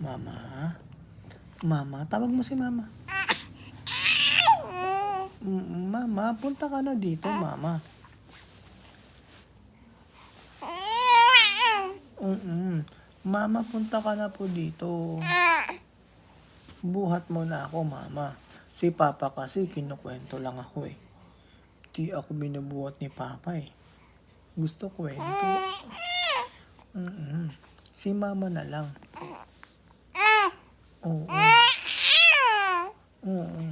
Mama? Mama, tawag mo si Mama. Mama, punta ka na dito, Mama. Mama, punta ka na po dito. Buhat mo na ako, Mama. Si Papa kasi kinukwento lang ako eh. Di ako binubuhat ni Papa eh. Gusto kwento. Si Mama na lang. Oo. Oo.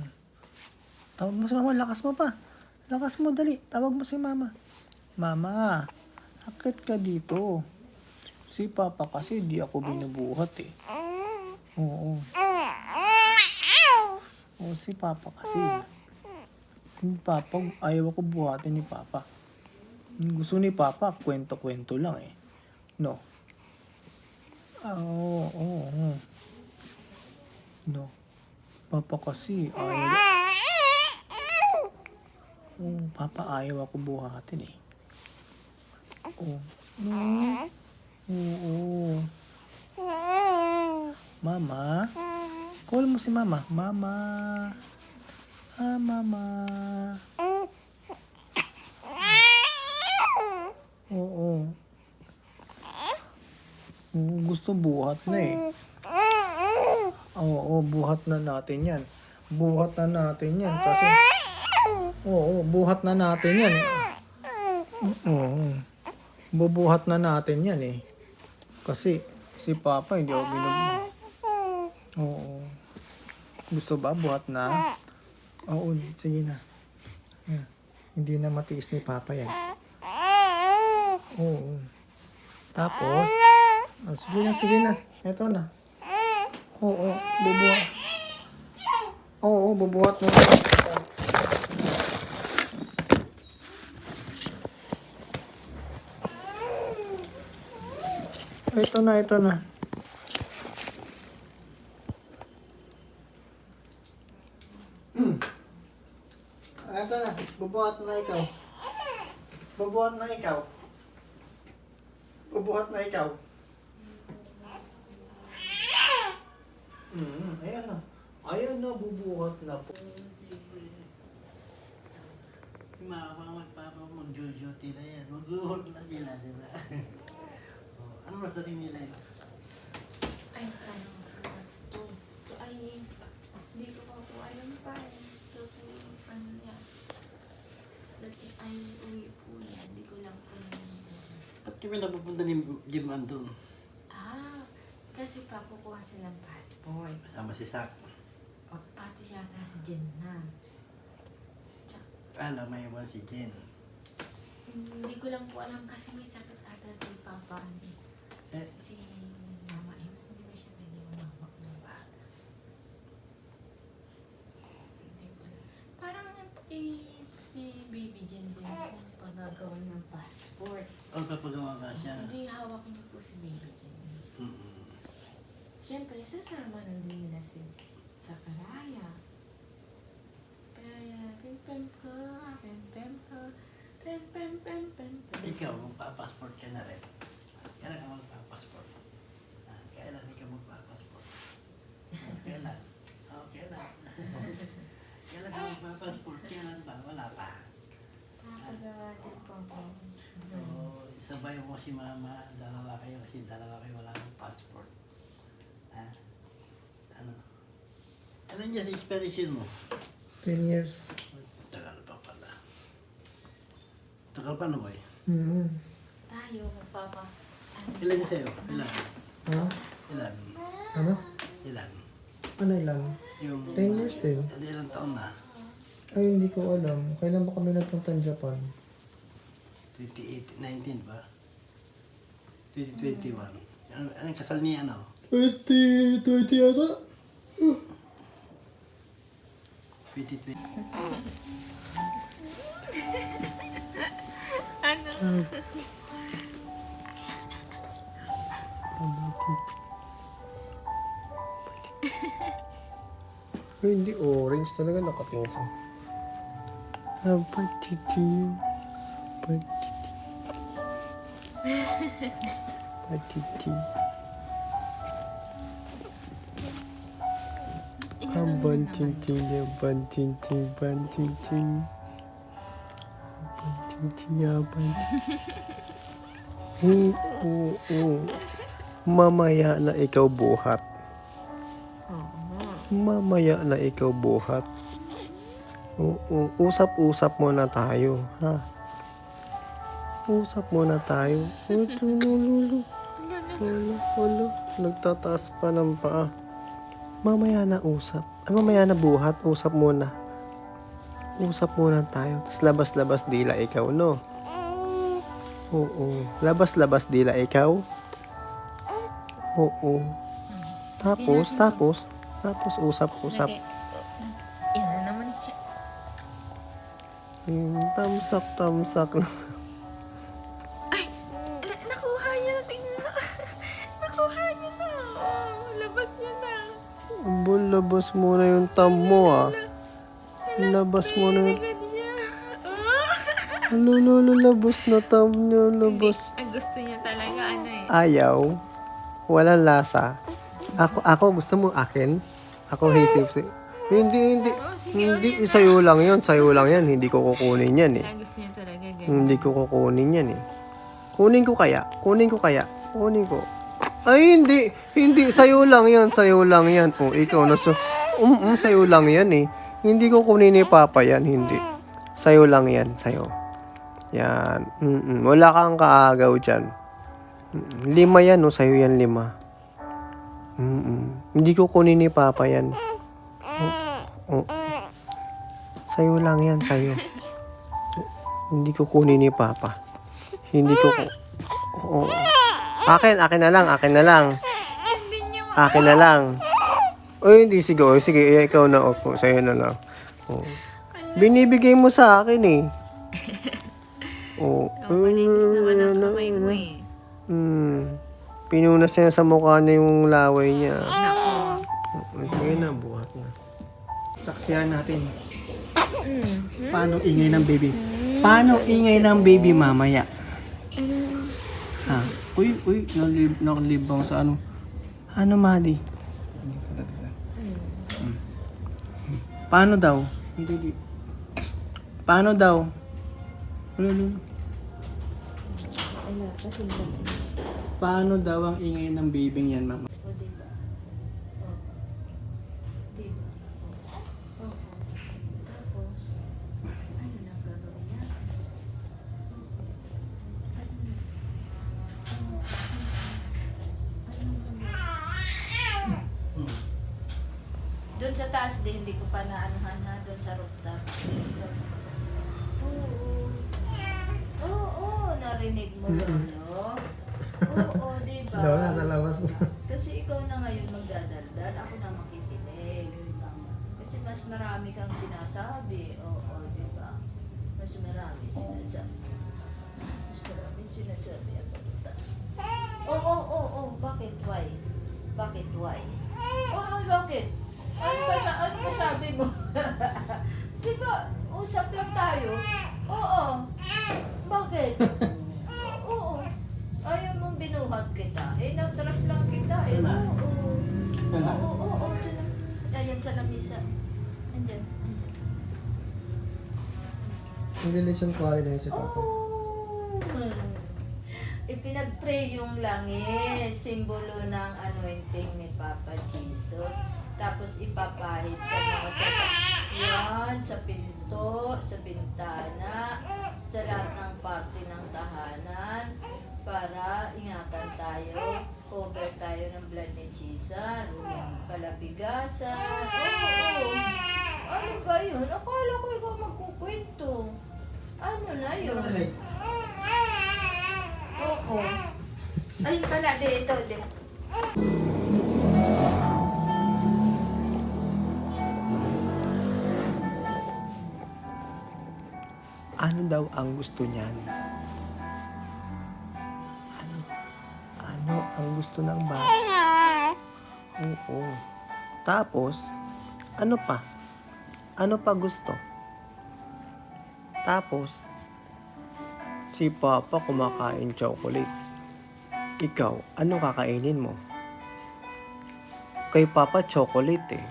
Tawag mo si Mama, lakas mo pa. Lakas mo, dali. Tawag mo si Mama. Mama, akit ka dito. Si Papa kasi di ako binubuhat eh. Oo. Oo, si Papa kasi. Yung Papa, ayaw ako buhatin ni Papa. Yung gusto ni Papa, kwento-kwento lang eh. No? Oo. No. Papa kasi, ayaw. Oo, Papa, ayaw ako buhatin eh. Oo. No. Oo. Mama? Call mo si Mama. Mama. Mama. Oo. Gusto buhat na eh. Oo, buhat na natin yan. Buhat na natin yan kasi... Oo, buhat na natin yan. Oo. Bubuhat na natin yan eh. Kasi si Papa hindi ako binubuhat. Oo. Gusto ba buhat na? Oo, sige na. Yan. Hindi na matiis ni Papa yan. Oo. Tapos, sige na. Ito na. Oo, bubuhat. Oo, bubuhat na. Ito na. Ito na, bubuhat na ikaw. Bubuhat na ikaw. Bubuhat na ikaw. Ayan na. Ayan na, bubuhat na po. Mama, Papa, mag-duty na yan. Mag-uhod na sila, di ba? Ano mas dating nila yun? Ay, hindi ko pa po alam pa eh. Ay, uwi po yan. Hindi ko lang po Ba't kami napupunta ni Jim Anton? Kasi pa kukuha silang passport. Kasama si Sak. O, pati yata si Jen na. Alam, may iwan si Jen. Hindi ko lang po alam kasi may sakit ata si Papa. Si Mama Ems, hindi ba siya pwede umawak ng bata? Hindi ko alam. Parang si Baby Jen din yung pagagawa ng passport. O, papagawa ka siya. Hindi hawak niyo po si Baby Jen. Siyempre, sasama na din nila si Sakaraya. Pem-pem ka, pem-pem ka, pem-pem-pem-pem. Ikaw, magpa-passport ka na rin. Kailan ka magpa-passport? Kailan ikaw magpa-passport? Kailan? Kailan? Kailan ka magpa-passport? Kailan ba? Wala pa. Nakakagawa din po ako. Sabay mo si Mama, dalawa kayo wala ng passport. Ano? Alam niya sa expiration mo? 10 years. Tagal pa pala. Tagal pa na ba eh? Tayo, magpapa. Ilan niya sa'yo? Ilan? Ha? Ilan? Ano? Ilan? Ano ilan? Yung... 10 years din. Ilang taon na? Ay, hindi ko alam. Kailan ba kami nagpunta ng Japan? 2019 ba? 2021. Anong kasal niya ano? 2020 yata? 2020. Ano? Ay, hindi orange talaga nakatingin. Patiti. Patiti. ban chin chin ya ban chin chin ban chin chin. Ban chin chin ya ban chin. Mamaya na ikaw buhat. Mamaya na ikaw buhat. Oo, usap-usap muna tayo, ha? Usap muna tayo. Wala. Nagtataas pa ng paa. Mamaya na usap. Ay, mamaya na buhat. Usap muna. Usap muna tayo. Tapos labas-labas dila ikaw, no? Oo. Labas-labas dila ikaw. Oo. Tapos usap-usap. Yan na naman siya. Tamsak na. Nakuha niya na. Tingnan. Nakuha niya na. Oh, labas niya na. Labas mo na yung tam mo, ah. Labas mo na yung... Agad siya. Labas na tam niya. Labas. Ang gusto niya talaga, ano eh. Ayaw. Walang lasa. Ako gusto mo akin? Ako hisip. Hindi. Hindi. Sa'yo lang yun. Sa'yo lang yan. Hindi ko kukunin yan eh. Ang gusto niya talaga, ganyan. Hindi ko kukunin yan eh. Kunin ko kaya. Kunin ko. Ay, hindi. Hindi. Sa'yo lang yan. Oh, ikaw na sa'yo lang yan eh. Hindi ko kunin ni Papa yan. Hindi. Sa'yo lang yan. Sa'yo. Yan. Wala kang kaagaw dyan. 5 yan, no? Sa'yo yan 5. Hindi ko kunin ni Papa yan. Sa'yo lang yan, sa'yo. Hindi ko kunin ni Papa. Hindi ko... Akin na lang. Akin na lang. Oy, hindi. Sige, ikaw na. Sa'yo na lang. Binibigay mo sa akin eh. Malinis naman ang kamay mo eh. Pinunas niya sa mukha niya yung laway niya. Nako. Sige na, buhat na. Saksihan natin. Paano ingay ng baby mamaya? Ha? Uy, nakalibang sa ano? Ano, Madi? Paano daw? Paano daw? Paano daw ang ingay ng baby yan, mama? Doon sa taas din, hindi ko pa naanuhan na doon sa rooftop. Oo, narinig mo Lolo. Oo, diba? Nasa labas na. Kasi ikaw na ngayon magdadaldal, ako na makikinig. Kasi mas marami kang sinasabi. Oo, diba? Mas marami sinasabi. Oo, bakit? Why? Bakit? Oo, bakit? Ano ba sabi mo? Diba, usap lang tayo. Oo. Bakit? Oo. Ayaw mong binuhat kita. Natras lang kita. Oo. Sana. Oo. Ayan sa lamisa. Andyan. Hindi lesson quality na yun si Papa. Ipinag-pray yung langis, simbolo ng anointing ni Papa Jesus. Tapos ipapahid sa mga sasakyan, sa pinto, sa bintana, sa lahat ng parte ng tahanan para ingatan tayo, cover tayo ng blood ni Jesus, palabigasan. Oo. Ano ba yun? Akala ko ikaw magkukwento. Ano na yun? Oo. Ayun pala, dito. Ano daw ang gusto niyan? Ano ang gusto ng bata? Oo. Tapos, ano pa? Ano pa gusto? Tapos, si Papa kumakain chocolate. Ikaw, ano kakainin mo? Kay Papa chocolate eh.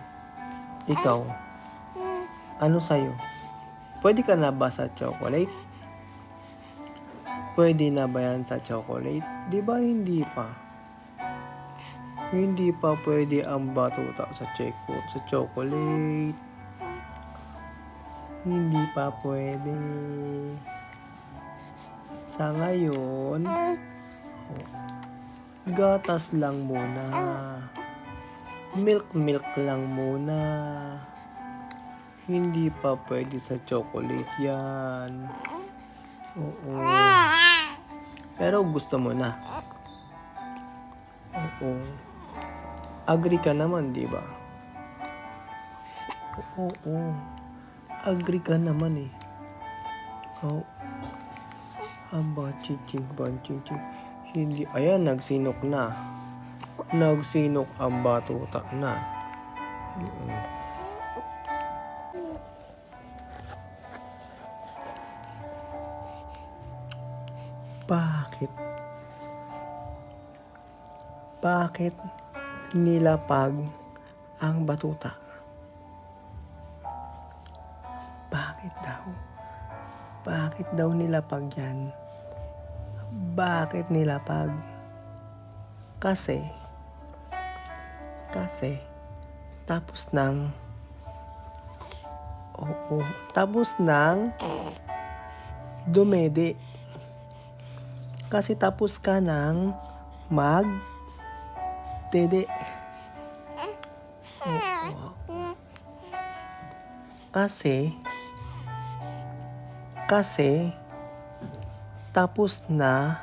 Ikaw, ano sa'yo? Pwede ka na ba sa chocolate? Pwede na ba yan sa chocolate? Di ba hindi pa? Hindi pa pwede ang batuta sa chocolate. Hindi pa pwede. Sa ngayon, gatas lang muna. Milk lang muna. Hindi pa pwede sa chocolate yan. Oo. Pero gusto mo na. Oo. Agree ka naman, di ba? Oo. Agree ka naman eh. Oo. Chichig. Hindi. Ayan, nagsinok na. Nagsinok ang batuta na. Bakit? Bakit nilapag ang batuta? Bakit daw? Bakit daw nilapag yan? Bakit nilapag? Kasi tapos ng dumede. Kasi tapos ka ng dede. Kasi tapos na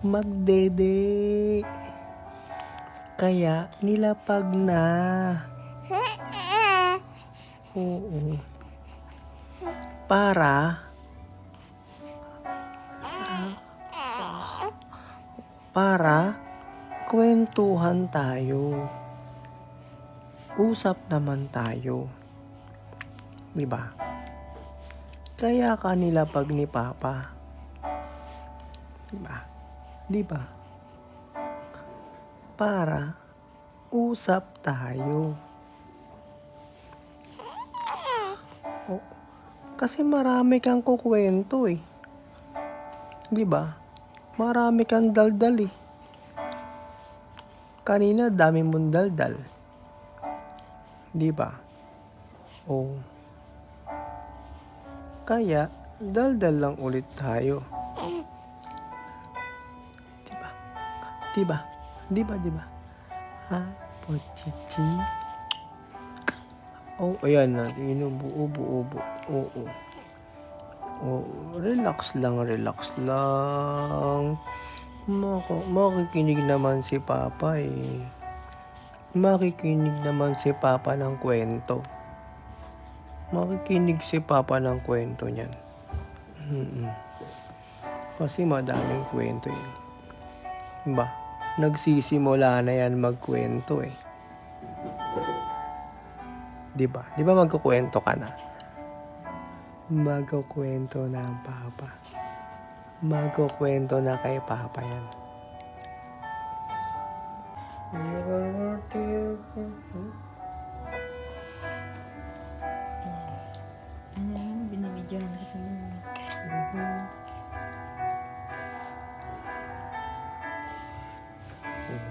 magdede. Kaya nilapag na. Oo. Para kwentuhan tayo. Usap naman tayo. Diba? Kaya ka nilapag ni Papa. Diba? Para usap tayo. Kasi marami kang kukwento eh. Diba? Marami kang daldal eh. Kanina dami mong daldal. Diba? Kaya daldal lang ulit tayo. Diba? Pochichi. Ayan na. Inubo. Oo. Relax lang. Makikinig naman si Papa eh. Makikinig naman si Papa ng kwento. Makikinig si Papa ng kwento niyan. Kasi madaming kwento eh. Diba? Nagsisimula na yan magkwento eh. Diba? Diba magkukwento ka na? Magkukwento na ang Papa. Magkukwento na kay Papa yan. Ano yun? Binibidyohan ka sa mga. Yung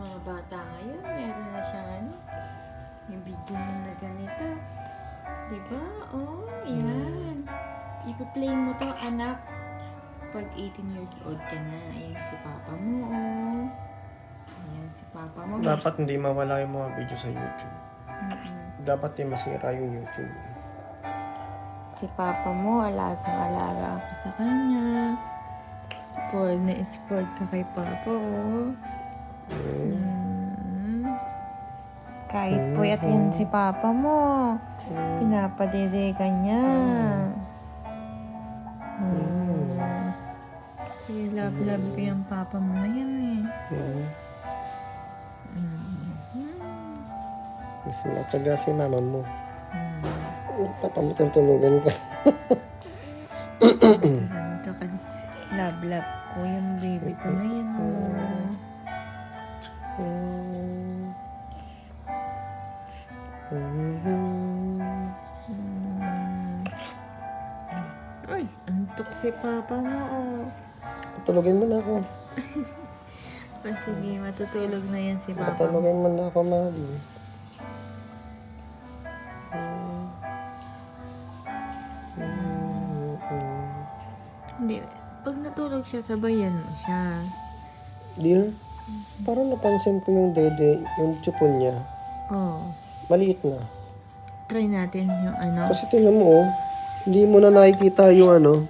mga bata ngayon, meron na siyang yung video na ganito. Diba? Yan. Ipa-play mo to, anak. Pag 18 years old ka na, ayan si Papa mo, Ayan si Papa mo. Dapat hindi mawala yung mga video sa YouTube. Dapat di masira yung YouTube. Si Papa mo, alagang-alaga ako sa kanya. Spoiled ka kay Papa, Kahit puyat yan si Papa mo, pinapadede ka niya. Love ko yung Papa mo na yan eh. Mas matyaga si mama mo. Tulugan ka. Ganito ka. Love ko yung baby ko na yan. Ay, antok si papa mo. Tulugin mo na ako. Sige, matutulog na yan si papa mo. Tulugin mo na ako, mahal. Hindi, pag natulog siya, sabayan mo siya. Dear, parang napansin ko yung dede, yung chupon niya. Oh, Maliit na. try natin yung ano. Kasi tingnan mo, hindi mo na nakikita yung ano.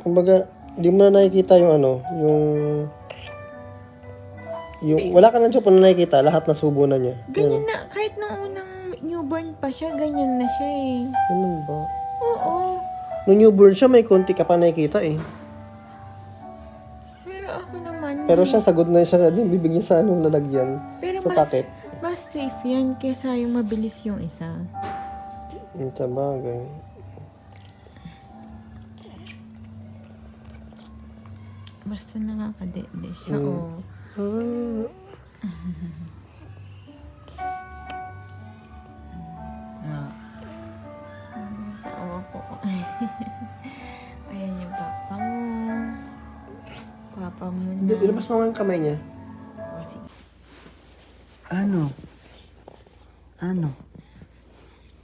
Kumbaga, hindi mo na nakikita yung ano, yung wala ka ng chupon na nakikita, lahat na subo na niya. Ganyan na, kahit nung unang newborn pa siya, ganyan na siya eh. Ganun ba? Oo. Nung newborn siya, may konti ka pa nakikita eh. Pero ako naman, Pero siya, sagod na siya, yung bibig niya sa anong lalagyan. pero Sa takip. mas safe yan kesa yung mabilis yung isa. Sa bagay. Basta nakakadede siya, oh. Sa awa ko. Ayan yung papa mo. Papa mo na. Ilabas mo nga ang kamay niya. O, sige. Ano?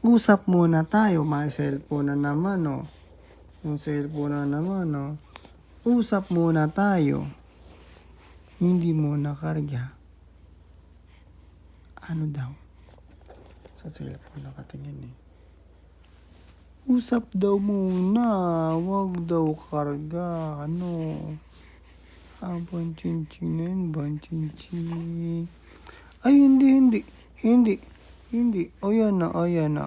Usap muna tayo. May cellphone na naman, oh. Yung cellphone na naman, oh. Usap muna tayo. Hindi mo nakarga. Ano daw? Sa cellphone nakatingin, eh. Usap daw muna. Wag daw karga. Ano? Banchinchinin. Ay, hindi. O, yan na. Ayan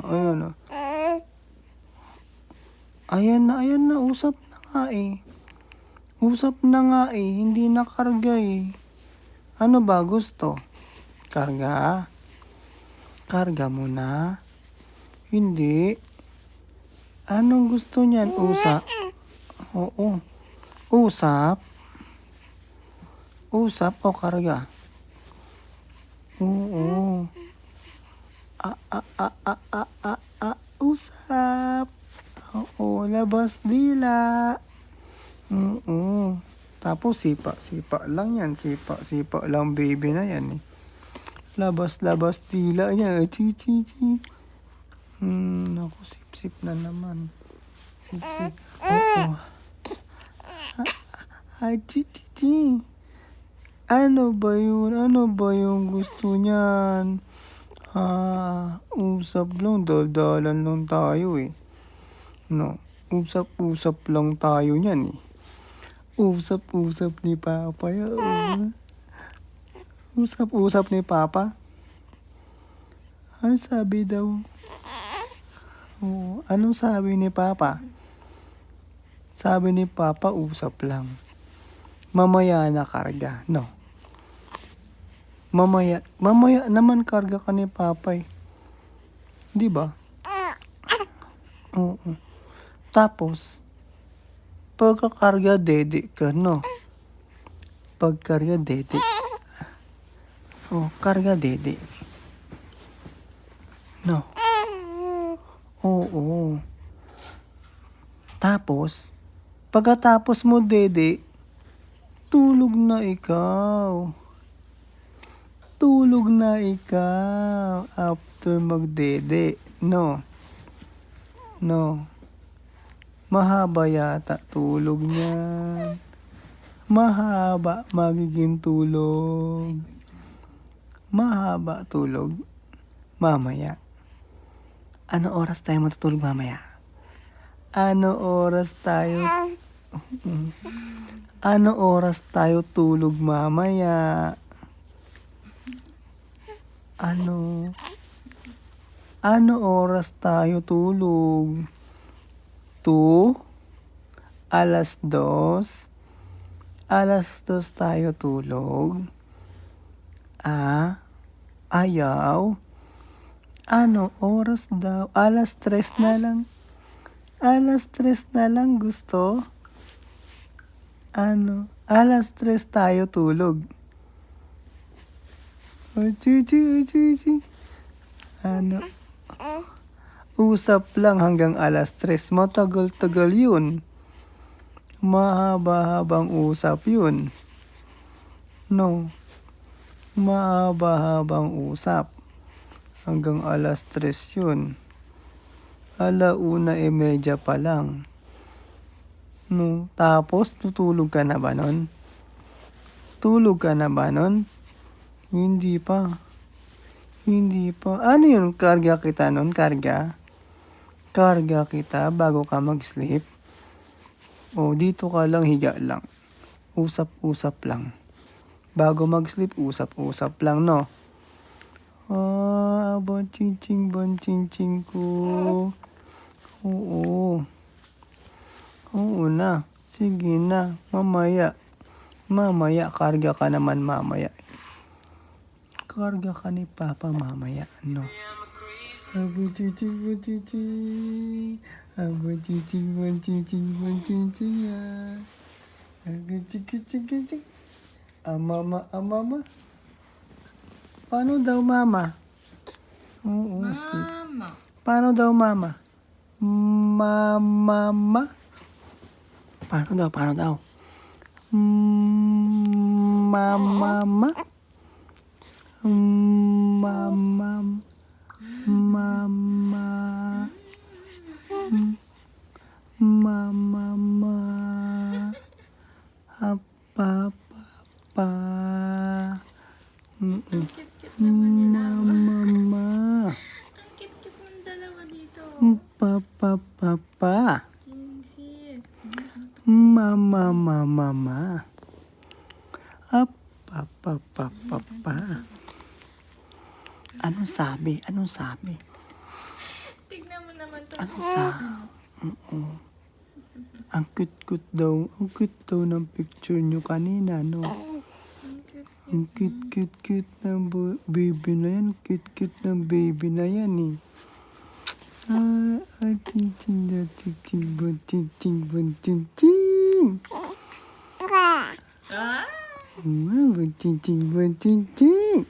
na. Usap na nga eh. Hindi na karga eh. Ano ba gusto? Karga? Karga mo na? Hindi. Anong gusto niyan? Usap? Oo. Usap? Usap o karga? Oo. Usap. Oo, labas dila. Oo. Tapos sipa lang yan. Sipa lang baby na yan eh. Labas dila niya. Chi. Ako, sip na naman. Sip. Oo. Ay, chi. Ano ba yung gusto niyan? Usap lang. Daldalan lang tayo eh. No, usap lang tayo niyan eh. Usap ni Papa yun. Usap ni Papa? Ano sabi daw? Anong sabi ni Papa? Sabi ni Papa, usap lang. Mamaya na karga, no? Mamaya naman karga ka ni Papa eh. Di ba? Oo. Tapos, pagkakarga dede ka, no? Pagkarga dede. Karga dede. No? Oo. Tapos, pagkatapos mo dede, tulog na ikaw. After magdede. No. Mahaba yata tulog niyan. Mahaba magiging tulog. Mahaba tulog. Mamaya. Ano oras tayo matutulog mamaya? Ano oras tayo tulog mamaya? Ano oras tayo tulog? 2? Alas 2? Alas 2 tayo tulog? Ayaw? Ano oras daw? Alas 3 na lang. Alas 3 na lang gusto? Ano? Alas 3 tayo tulog. O chichi. Ano? Usap lang hanggang alas 3. Matagal-tagal yun. Mahaba-habang usap yun. No. Mahaba-habang usap. Hanggang alas 3 yun. 1:30 pa lang. No. Tapos, tutulog ka na ba nun? Tulog ka na ba nun? Hindi pa. Hindi pa. Ano yun? Karga kita nun? Karga? Karga kita bago ka mag-sleep? O, dito ka lang, higa lang. Usap-usap lang. Bago mag-sleep, usap-usap lang, no? Ah, bonchiching ko. Oo. Oo na. Sige na. Mamaya. Mamaya, karga ka naman mamaya. Karga ka ni Papa mamaya, no? Bonchiching. Bonchiching. Mama. Paano daw mama? Oo, Mama. paano daw mama? Mama? Paano daw? Mama? Mama? Pa. Ang cute-cute naman nila. Mama. Ang cute-cute mong dalawa dito. Papa. Kinsis. Mama. Papa. Anong sabi? Tignan mo naman to. Anong sabi? Oo. Ang cute daw ng picture nyo kanina, no? Ang cute ng baby na yan. Cute ng baby na yan, eh. Ching. Ah? Ching.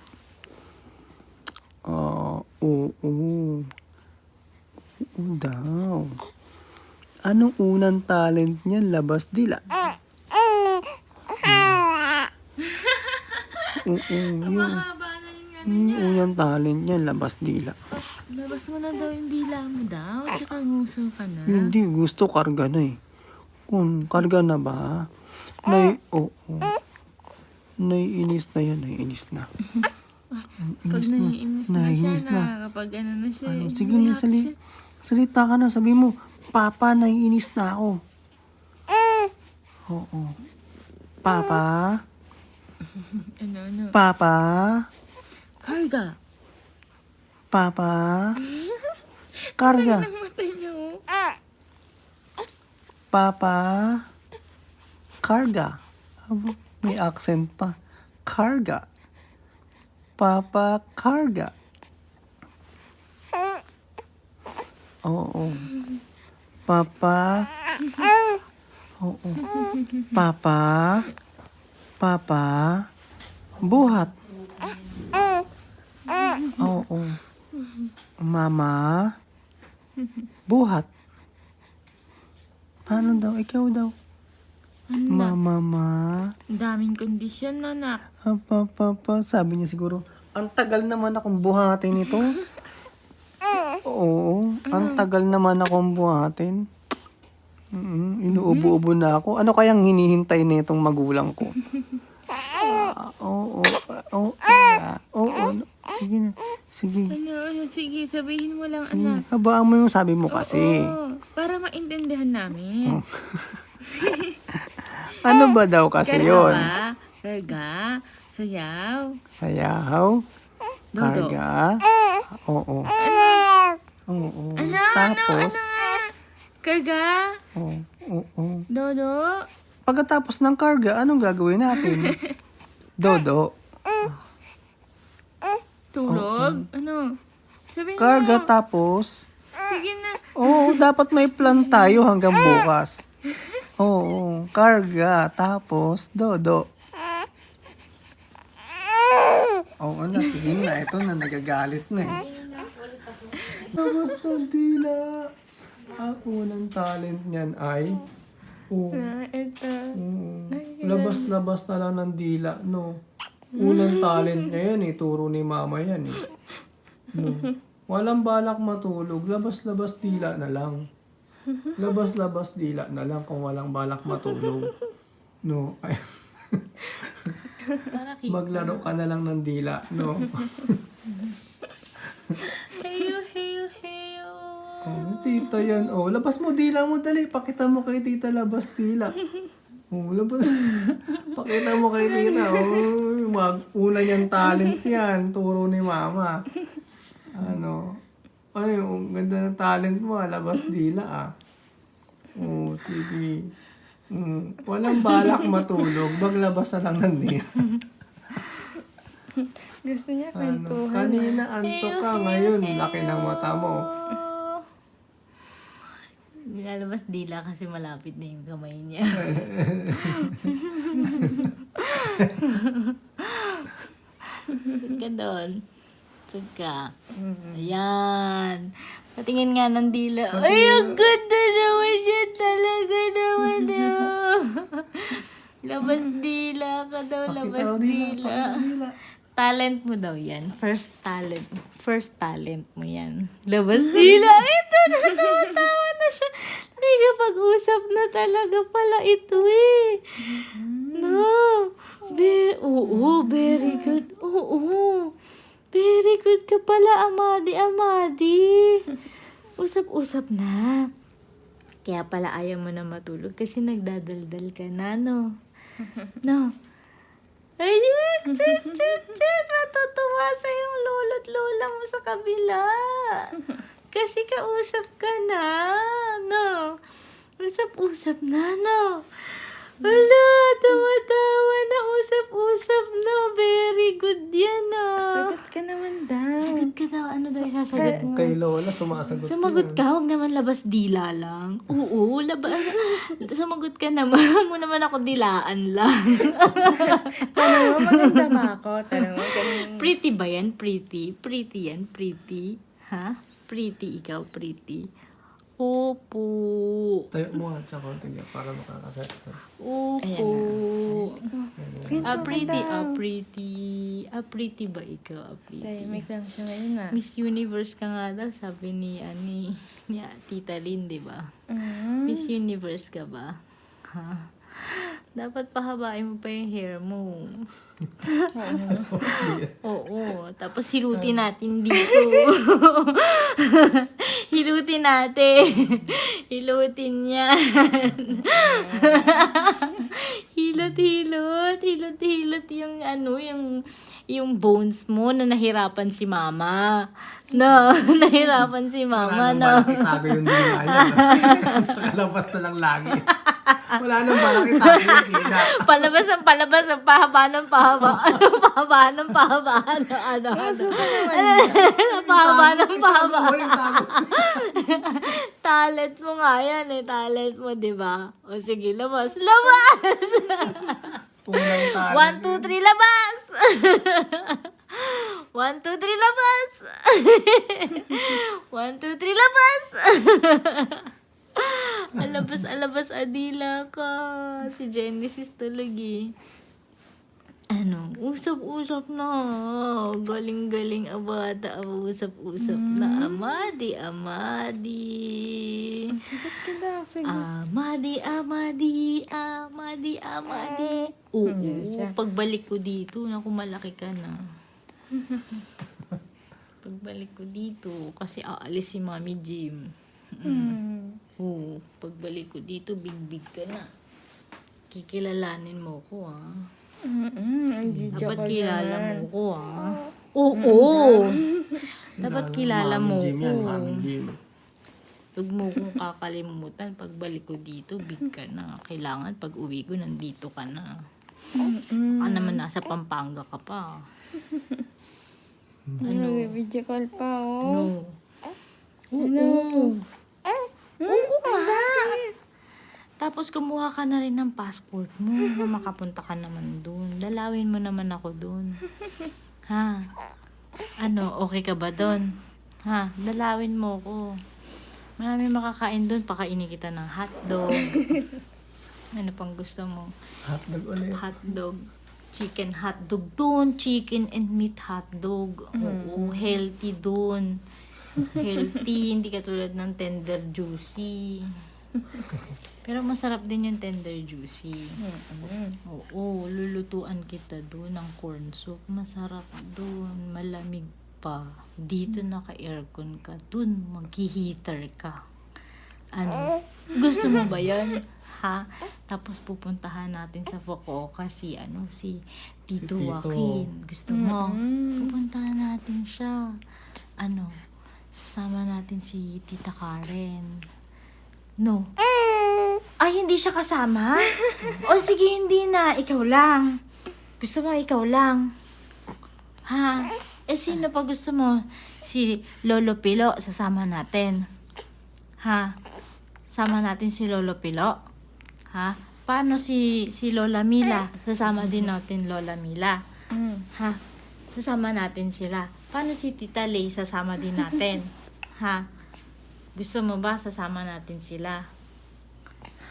Oo daw. Anong unang talent niyan? Labas dila. Yun. Mahaba na yung ano Yung niya. unang talent niyan, labas dila. Labas mo na daw yung dila mo daw. Tsaka nguso ka na. Hindi, gusto karga na eh. Kung karga na ba? Naiinis na yan, naiinis na. Pag naiinis na siya Naiinis na. kapag ano na siya. Ano, eh, sige na, umiyak siya. salita ka na, sabi mo, Papa, naiinis na ako. Oo. Papa? Ano? Papa? Karga. Papa? Karga. Ang mata niyo. Papa? Karga. Abo, may accent pa. Karga. Papa, karga. Oo. Papa? Oo. Papa? Buhat. Oo. Mama? Buhat. Paano daw? Ikaw daw. Mama? Ang daming kondisyon, anak. Papa, sabi niya siguro, ang tagal naman akong buhatin ito. Oo, ang tagal naman akong buhatin. Inuubo-ubo na ako. Ano kayang hinihintay na itong magulang ko? Oo. Sige na. Sige. Ano, sige, sabihin mo lang, Sige. anak. Habaan mo yung sabi mo kasi. Oo, para maintindihan namin. Ano ba daw kasi yun? Karga, sayaw, Sayaw? dodo. Karga? Oo. Oo. Ano Tapos? nga? Karga, Oo. dodo, Pagkatapos ng karga, anong gagawin natin? Dodo. tulog, ano? Sabihin Karga mo. tapos, Sige na. oo, dapat may plan tayo hanggang bukas. Oo, karga tapos, dodo. Oo na, sige na. Ito na, nagagalit na eh. Labas ng dila. Ang unang talent niyan ay, Ito. labas-labas na lang ng dila, no? Unang talent niya yan eh, turo ni mama yan eh. No? Walang balak matulog, labas-labas dila na lang. Labas-labas dila na lang kung walang balak matulog. No? Ay, maglaro ka na lang ng dila, no? Heyo, heyo, heyo. Oh, tita yan. Oh, labas mo dila mo, dali. Pakita mo kay tita labas dila. Oh, labas. Pakita mo kay tita. Oh, una niyang talent yan. Turo ni mama. Ano yung ganda ng talent mo, labas dila ah. Oh, sige. Walang balak matulog. Maglabas na lang ng dila. Gusto niya Ano, kwentuhan. kanina antok ka, ngayon laki ng mata mo. Nilalabas dila kasi malapit na yung kamay niya. Sud ka doon. Sud ka. Ayan. Patingin nga ng dila. Ay, ang ganda naman yan. Talaga naman. Labas dila ka daw. Labas Pakita mo dila. dila. Talent mo daw yan. First talent mo yan. Labas dila. Ito na, tawa na siya. Nakikipag-usap na talaga pala ito eh. No. Oo, very good. Oo. Very good ka pala, Amadi. Usap-usap na. Kaya pala ayaw mo na matulog kasi nagdadaldal ka na, no? No. Ay, matutuwa sa yung lolo't lola mo sa kabila. Kasi kausap ka na, no? Usap-usap na, no? Wala, tawa-tawa na usap-usap, no? Very good yan, no? Sagot ka naman daw. Sagot ka daw. Ano daw isasagot mo? Kay Lola, sumasagot Sumagot ka, huwag naman labas dila lang. Oo, labas. Sumagot ka naman, huwag mo naman ako dilaan lang. Tanong mo, maganda ba ako? Tanong mo, ganun. Pretty ba yan? Pretty? Pretty yan? Pretty? Ha? Pretty ikaw, pretty? Opo. Tayo mo nga sa konti niya para makakasaya. Opo. Kwento ka Pretty, daw. pretty. Pretty ba ikaw? Pretty. Tahimik lang siya ngayon ah. Miss Universe ka nga daw, sabi ni Tita Lynn, di ba? Mm. Miss Universe ka ba? Ha? Dapat pahabain mo pa yung hair mo. Oo. Tapos hilutin natin dito. Hilutin natin. Hilutin yan. Hilot. Hilot yung yung bones mo na nahirapan si mama. No, nahirapan si mama, Wala nang no. balak itago yung dila niya. Nakalabas na lang lagi. Wala nang balak itago yung dila. Palabas, ang pahaba ng pahaba. Ano? Pahaba ng pahaba. Itago. Talent mo nga yan eh. Talent mo, di ba? O sige, labas. Unang talent. 1, 2, 3, labas! 1, 2, 3, labas! 1, 2, 3, labas! Alabas, Adila ka. Si Genesis talaga. Usap-usap na. Galing-galing abata. Usap-usap na. Amadi. Sagot ka daw. Sagot. Amadi. Oo, pagbalik ko dito, naku, malaki ka na. Pagbalik ko dito, kasi aalis si Mami Jim. Oo, pagbalik ko dito, big ka na. Kikilalanin mo ko, ah. Dapat kilala mo ko, ah. Oo. Dapat kilala mo Mami Jim yan, ko. Mami Jim. Huwag mo kong kakalimutan. Pagbalik ko dito, big ka na. Kailangan pag uwi ko, nandito ka na. Baka naman nasa Pampanga ka pa. Ano? Video call pa oh. No. Oo. Oo nga. Tapos kumuha ka na rin ng passport mo na makapunta ka naman dun. Dalawin mo naman ako dun. Ha? Ano, okay ka ba dun? Ha? Dalawin mo ko. Marami makakain dun. Pakainin kita ng hotdog. Ano pang gusto mo? Hotdog ulit. Hotdog. Chicken hotdog dun. Chicken and meat hotdog. Oo, healthy dun. Healthy. Hindi katulad ng tender juicy. Pero masarap din yung tender juicy. Oo, lulutuan kita dun ng corn soup. Masarap dun. Malamig pa. Dito naka-aircon ka. Dun, mag-heater ka. Ano? Gusto mo ba yan? Ha? Tapos pupuntahan natin sa Fukuoka si Tito Tito. Joaquin. Gusto mo? Pupuntahan natin siya. Ano? Sasama natin si Tita Karen. No. Ay, hindi siya kasama? O sige, hindi na. Ikaw lang. Gusto mo, ikaw lang. Ha? Eh, sino pa gusto mo? Si Lolo Pilo, sasama natin. Ha? Sama natin si Lolo Pilo. Ha? Paano si Lola Mila? Sasama din natin Lola Mila. Ha? Sasama natin sila. Paano si Tita Lay? Sasama din natin. Ha? Gusto mo ba sasama natin sila?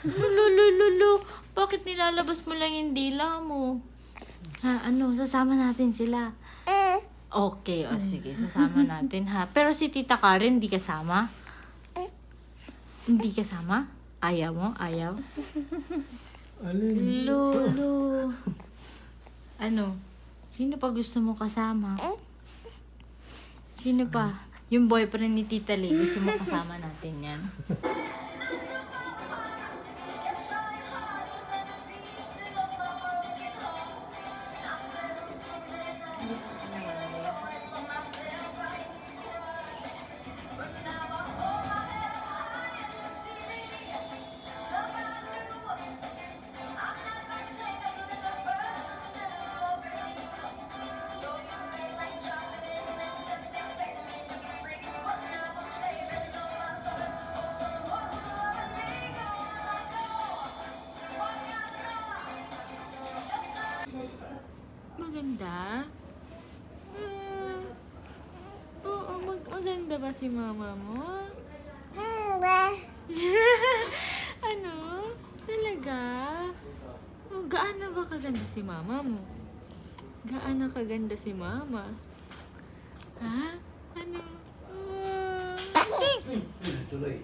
Lulu, bakit nilalabas mo lang yung dila mo? Ha? Ano? Sasama natin sila. Okay, o sige, sasama natin ha. Pero si Tita Karen, hindi kasama? Hindi kasama? Ayaw mo? Ayaw? Alin? Lolo. Ano? Sino pa gusto mo kasama? Sino pa? Yung boyfriend ni Tita Lee, gusto mo kasama natin yan? Maganda? Oo, maganda ba si mama mo? Ano? Talaga? Oh, gaano ba kaganda si mama mo? Gaano kaganda si mama? Ha? Ano? Ching! Tuloy.